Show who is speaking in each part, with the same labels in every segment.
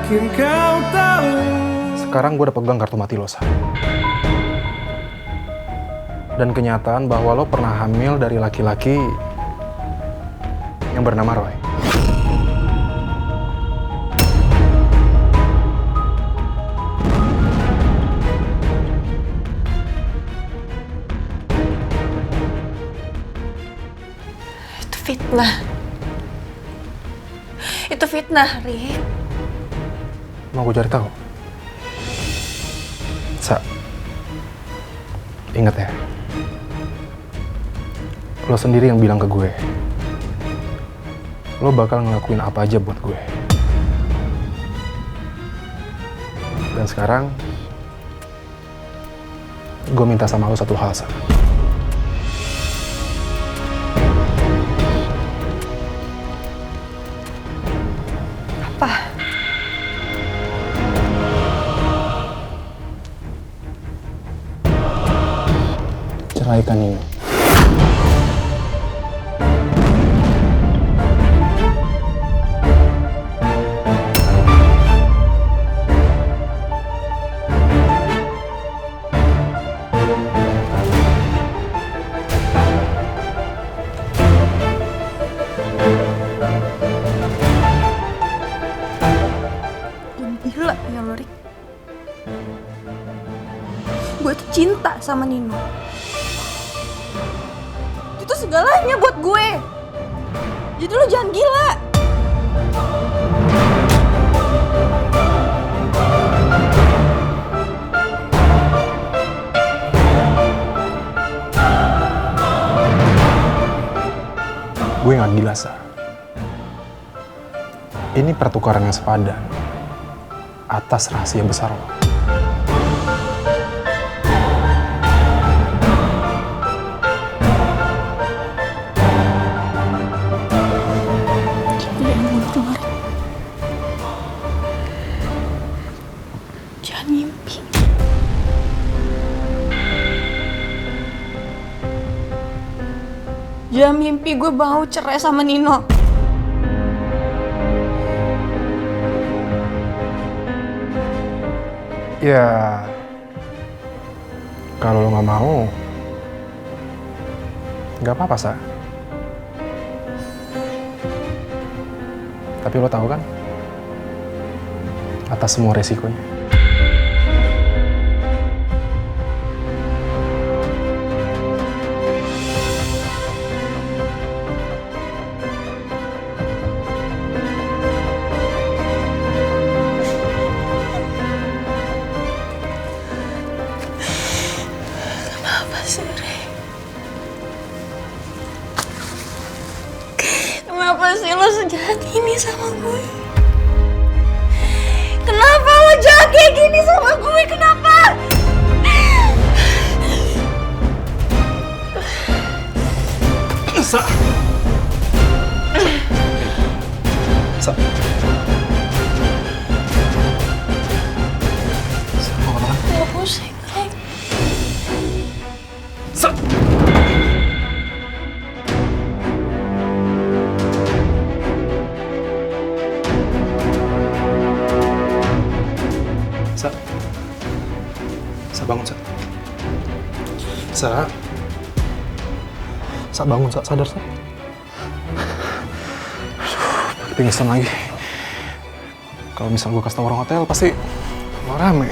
Speaker 1: yakin kau tahu.
Speaker 2: Sekarang gue udah pegang kartu mati lo, Sa. Dan kenyataan bahwa lo pernah hamil dari laki-laki yang bernama Roy.
Speaker 3: Itu fitnah. Itu fitnah, Rick.
Speaker 2: Mau gue cari tahu? Sa, ingat ya, lo sendiri yang bilang ke gue, lo bakal ngelakuin apa aja buat gue. Dan sekarang, gue minta sama lo satu hal, Sa.
Speaker 3: Apa?
Speaker 2: Ceraikan Nino.
Speaker 3: Gila ya lo, Rick. Gue tuh cinta sama Nino. Itu segalanya buat gue. Jadi lo jangan gila.
Speaker 2: Gue gak gila, Sa. Ini pertukaran yang sepadan atas rahasia besar lo.
Speaker 3: Jangan bunuh lo, Rick. Jangan mimpi. Jangan mimpi gue mau cerai sama Nino.
Speaker 2: Ya, kalau lo gak mau, gak apa-apa, Sa. Tapi lo tahu kan, atas semua resikonya.
Speaker 3: Kenapa sih, Rick? Kenapa sih lo sejahat ini sama gue? Kenapa lo jahat kayak gini sama gue? Kenapa?
Speaker 2: Sa! Sa! Sa, mau apa?
Speaker 3: Gue pusing, Rick.
Speaker 2: Sa! Sa! Sa, bangun, Sa. Sa! Sa, bangun, Sa. Sadar, Sa. Aduh, pingsan lagi. Kalau misal gue kasih tau orang hotel, pasti mau rame.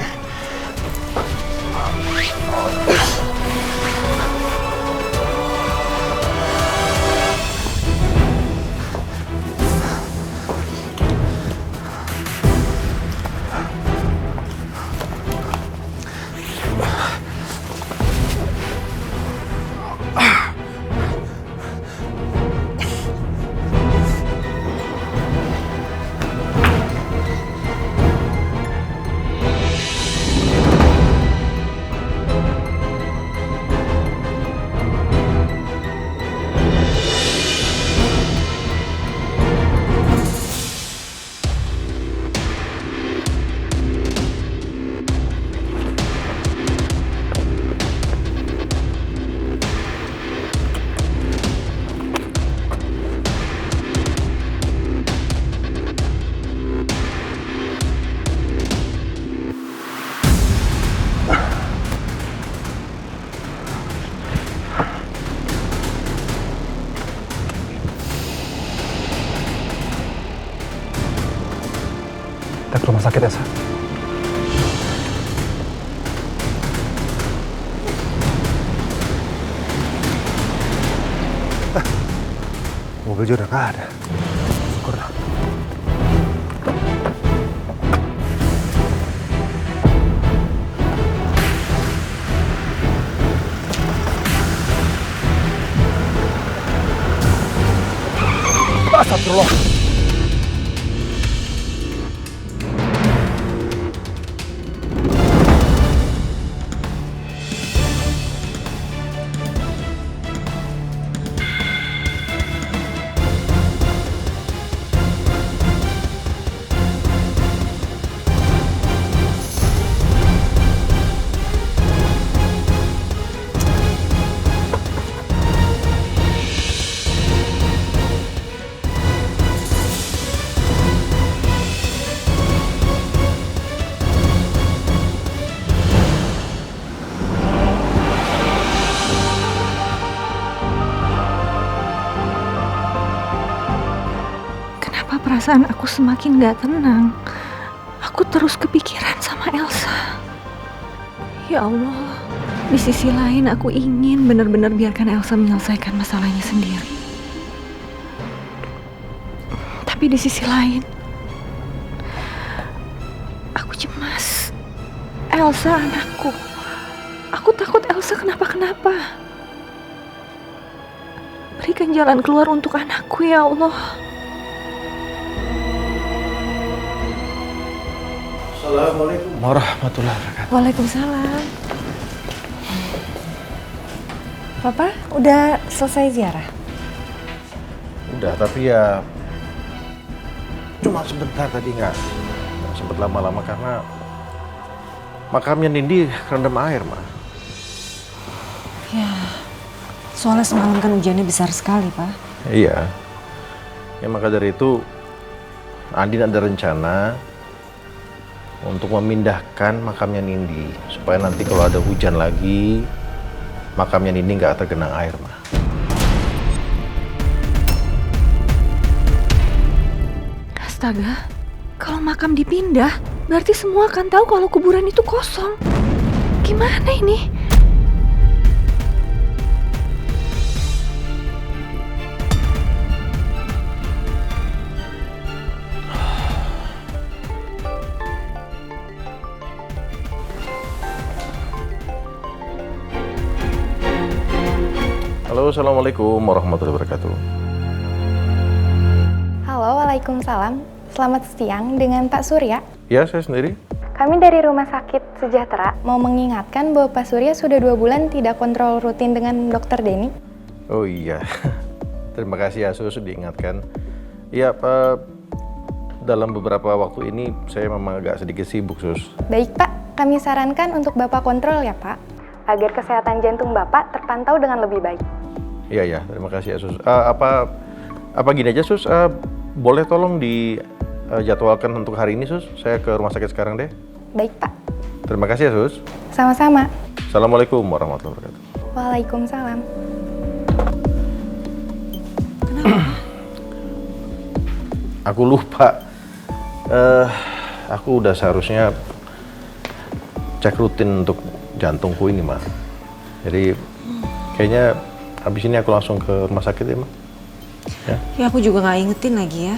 Speaker 2: Kita ke rumah sakit ya, Sa. Mobil juga udah nggak ada. Syukur dah. Astagfirullah.
Speaker 3: Perasaan aku semakin gak tenang. Aku terus kepikiran sama Elsa. Ya Allah, di sisi lain aku ingin benar-benar biarkan Elsa menyelesaikan masalahnya sendiri. Tapi di sisi lain, aku cemas. Elsa anakku. Aku takut Elsa kenapa-kenapa. Berikan jalan keluar untuk anakku, ya Allah.
Speaker 1: Assalamualaikum warahmatullahi wabarakatuh.
Speaker 3: Waalaikumsalam. Papa, udah selesai ziarah?
Speaker 1: Udah, tapi ya cuma sebentar tadi nggak sempet lama-lama karena makamnya Nindi kerendam air, Ma.
Speaker 4: Ya, soalnya semalam kan hujannya besar sekali, Pak.
Speaker 1: Iya. Ya maka dari itu Andin ada rencana untuk memindahkan makamnya Nindi supaya nanti kalau ada hujan lagi makamnya Nindi nggak tergenang air, Ma.
Speaker 3: Astaga, kalau makam dipindah, berarti semua akan tahu kalau kuburan itu kosong. Gimana ini?
Speaker 1: Halo, assalamualaikum warahmatullahi wabarakatuh.
Speaker 5: Halo, waalaikumsalam. Selamat siang dengan Pak Surya.
Speaker 1: Ya, saya sendiri.
Speaker 5: Kami dari Rumah Sakit Sejahtera mau mengingatkan bahwa Pak Surya sudah 2 bulan tidak kontrol rutin dengan Dokter Denny.
Speaker 1: Oh iya, terima kasih ya Sus diingatkan. Iya, Pak, dalam beberapa waktu ini saya memang agak sedikit sibuk, Sus.
Speaker 5: Baik Pak, kami sarankan untuk Bapak kontrol ya Pak, agar kesehatan jantung Bapak terpantau dengan lebih baik.
Speaker 1: Iya, terima kasih ya Sus. Apa gini aja Sus, boleh tolong dijadwalkan untuk hari ini Sus? Saya ke rumah sakit sekarang deh.
Speaker 5: Baik Pak.
Speaker 1: Terima kasih ya Sus.
Speaker 5: Sama-sama.
Speaker 1: Assalamualaikum warahmatullahi wabarakatuh.
Speaker 5: Waalaikumsalam.
Speaker 1: Aku lupa. Aku udah seharusnya cek rutin untuk jantungku ini, Ma. Jadi kayaknya habis ini aku langsung ke rumah sakit ya, Ma.
Speaker 4: Ya aku juga nggak ingetin lagi ya.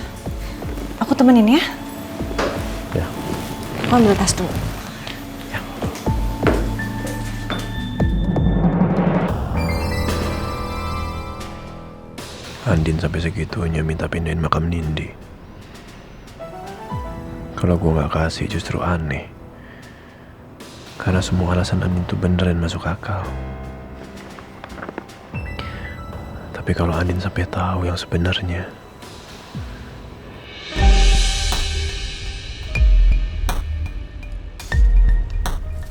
Speaker 4: Aku temenin ya.
Speaker 1: Ya.
Speaker 4: Aku ambil tas dulu.
Speaker 6: Andin sampai segitunya minta pindahin makam Nindi. Kalau gue nggak kasih justru aneh. Karena semua alasan Andin tuh bener dan masuk akal. Tapi kalau Andin sampai tahu yang sebenarnya,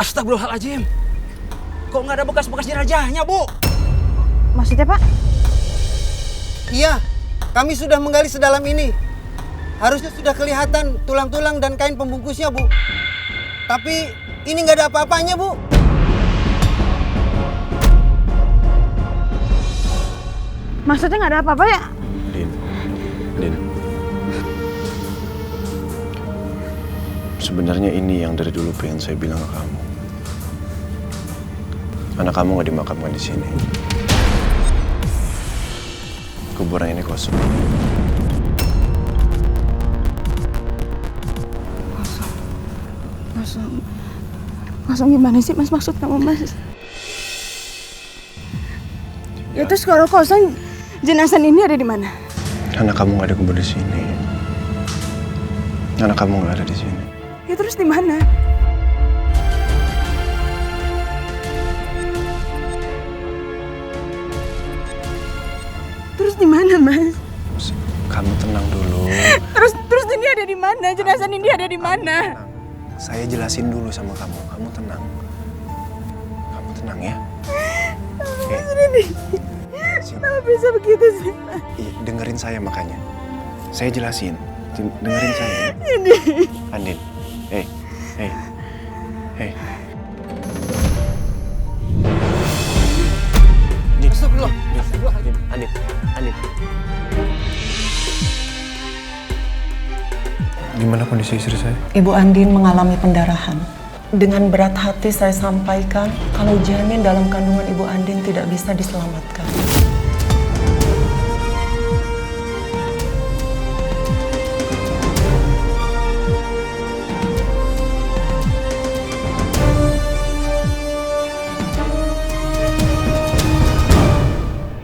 Speaker 7: Astagfirullahaladzim. Kok nggak ada bekas-bekas jenazahnya, Bu?
Speaker 4: Maksudnya Pak?
Speaker 8: Iya, kami sudah menggali sedalam ini. Harusnya sudah kelihatan tulang-tulang dan kain pembungkusnya, Bu. Tapi ini nggak ada apa-apanya, Bu.
Speaker 4: Maksudnya nggak ada apa-apa ya?
Speaker 6: Din, Sebenarnya ini yang dari dulu pengen saya bilang ke kamu. Anak kamu nggak dimakamkan di sini. Kuburan ini kosong.
Speaker 9: Kosong gimana sih mas, maksud kamu mas? Ya terus kalau kosong, jenazah ini ada di mana?
Speaker 6: Anak kamu nggak ada kubur di sini. Anak kamu nggak ada di sini.
Speaker 9: Ya terus di mana? Terus di mana mas?
Speaker 6: Kamu tenang dulu.
Speaker 9: Terus ini ada di mana? Jenazah ini ada di mana?
Speaker 6: Saya jelasin dulu sama kamu. Kamu tenang. Kamu tenang ya.
Speaker 9: Kenapa bisa begitu sih?
Speaker 6: Iya, dengerin saya makanya. Saya jelasin. Dengerin saya. Andin. Hey. Andin. Gimana kondisi istri saya?
Speaker 10: Ibu Andin mengalami pendarahan. Dengan berat hati saya sampaikan kalau janin dalam kandungan Ibu Andin tidak bisa diselamatkan.